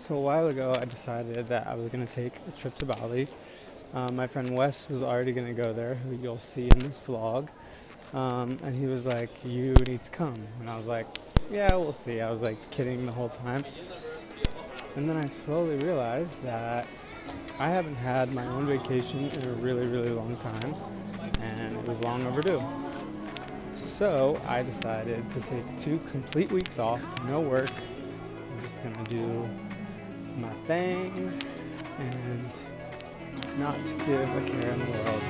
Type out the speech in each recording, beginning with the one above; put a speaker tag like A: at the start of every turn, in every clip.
A: So a while ago, I decided that I was going to take a trip to Bali. My friend Wes was already going to go there, who you'll see in this vlog. And he was like, you need to come. And I was like, yeah, we'll see. I was like kidding the whole time. And then I slowly realized that I haven't had my own vacation in a really, really long time. And it was long overdue. So I decided to take 2 complete weeks off, no work. I'm just going to do my thing and not give a care in the world.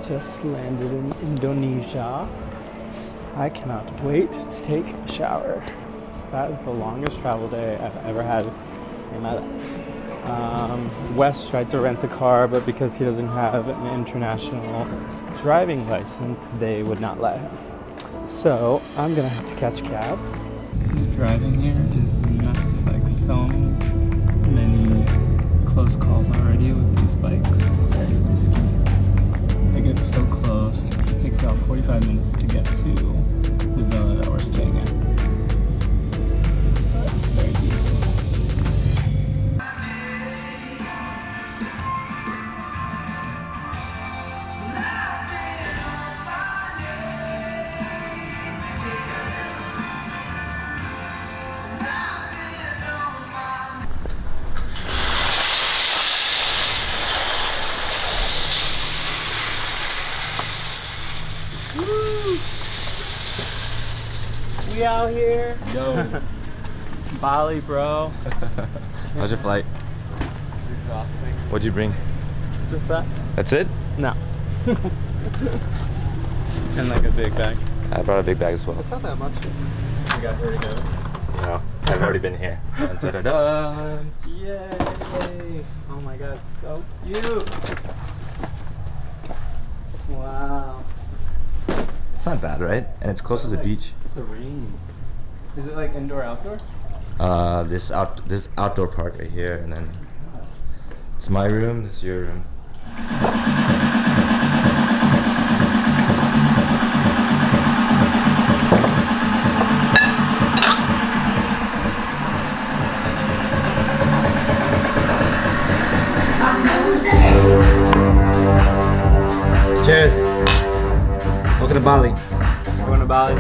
A: Just landed in Indonesia. I cannot wait to take a shower. That is the longest travel day I've ever had in my life. Wes tried to rent a car, but because he doesn't have an international driving license, they would not let him. So I'm gonna have to catch a cab. Driving here is nuts, like so many close calls already with these bikes. Very risky. I get so close. It takes about 45 minutes to get to the villa that we're staying in. But it's very beautiful. We out here.
B: Yo.
A: Bali, bro.
B: How's your flight?
A: Exhausting.
B: What'd you bring?
A: Just that?
B: That's it?
A: No. And like a big bag.
B: I brought a big bag as well.
A: It's not that much. You got here to go.
B: No, I've already been here. Dun, dun, dun, dun.
A: Yay! Oh my god, so cute! Wow.
B: It's not bad, right? And it's close to the beach.
A: Serene. Is it like indoor outdoor?
B: This outdoor part right here, and then it's my room. This is your room. Cheers. Welcome to Bali.
A: We're going to Bali.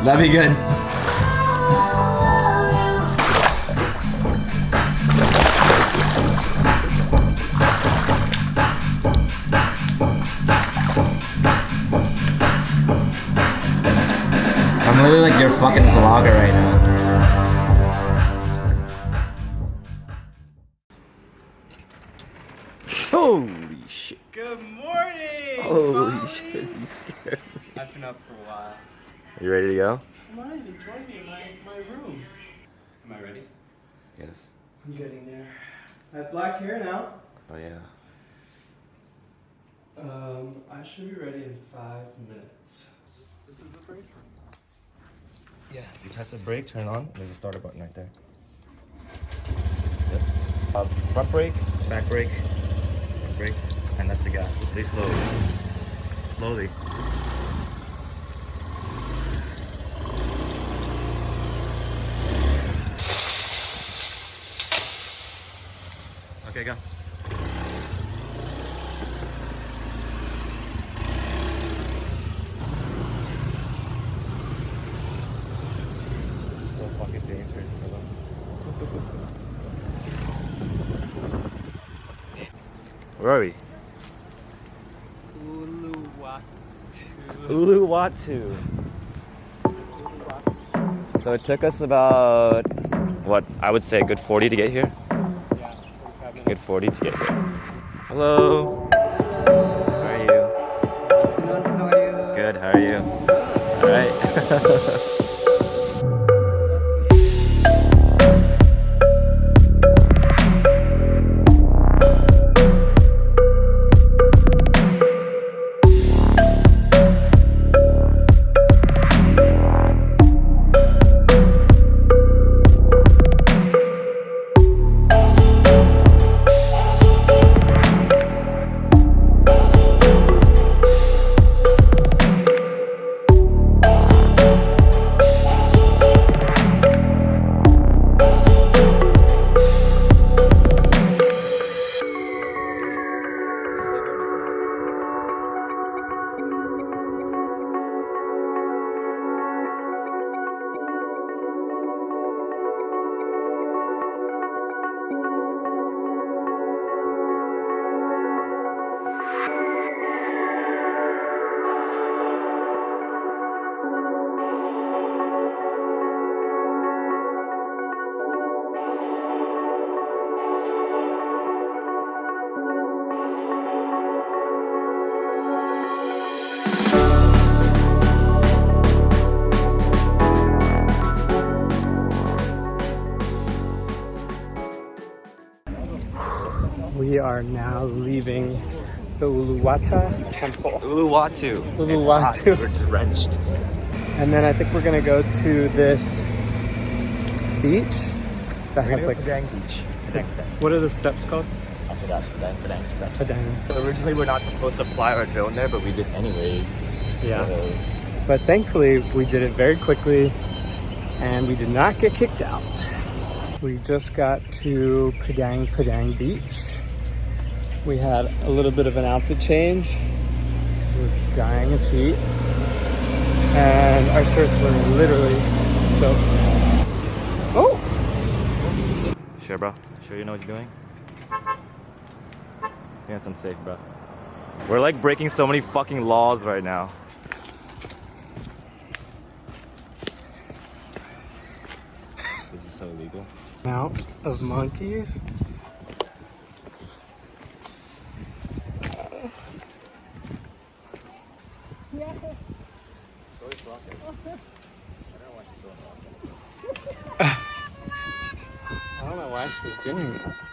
B: That'd be good. I'm literally like your fucking vlogger right now. Holy shit.
A: Good morning!
B: Holy
A: Bali.
B: shit, you scared me.
A: I've been up for a while.
B: You ready to go?
A: Come on, you join me in my room. Am I ready?
B: Yes.
A: I'm getting there. I have black hair now.
B: Oh yeah.
A: I should be ready in 5 minutes. This is the brake.
B: Yeah. You press the brake, turn on, there's a starter button right there. Yep. Front brake, back brake, front brake, and that's the gas. Just stay slowly. Slowly. Okay, go. So fucking dangerous, bro. Where are we?
A: Uluwatu.
B: So it took us about, what I would say a good 40 to get here.
A: Yeah, 45 minutes.
B: Good 40 to get here. Hello. How are you?
C: How are you?
B: Good. How are you? All right.
A: We are now leaving the Uluwatu temple.
B: Uluwatu.
A: Uluwatu.
B: It's hot. We're drenched.
A: And then I think we're gonna go to this beach that has like,
B: Padang Beach.
A: what are the steps called?
B: I forgot. Padang steps.
A: Padang.
B: Originally, we're not supposed to fly our drone there, but we did anyways.
A: Yeah.
B: So,
A: But thankfully, we did it very quickly and we did not get kicked out. We just got to Padang Padang Beach. We had a little bit of an outfit change because we were dying of heat. And our shirts were literally soaked. Oh!
B: sure, bro? Sure you know what you're doing? I think that's unsafe, bro. We're like breaking so many fucking laws right now. This is so illegal.
A: Amount of monkeys. I don't know why she's doing that.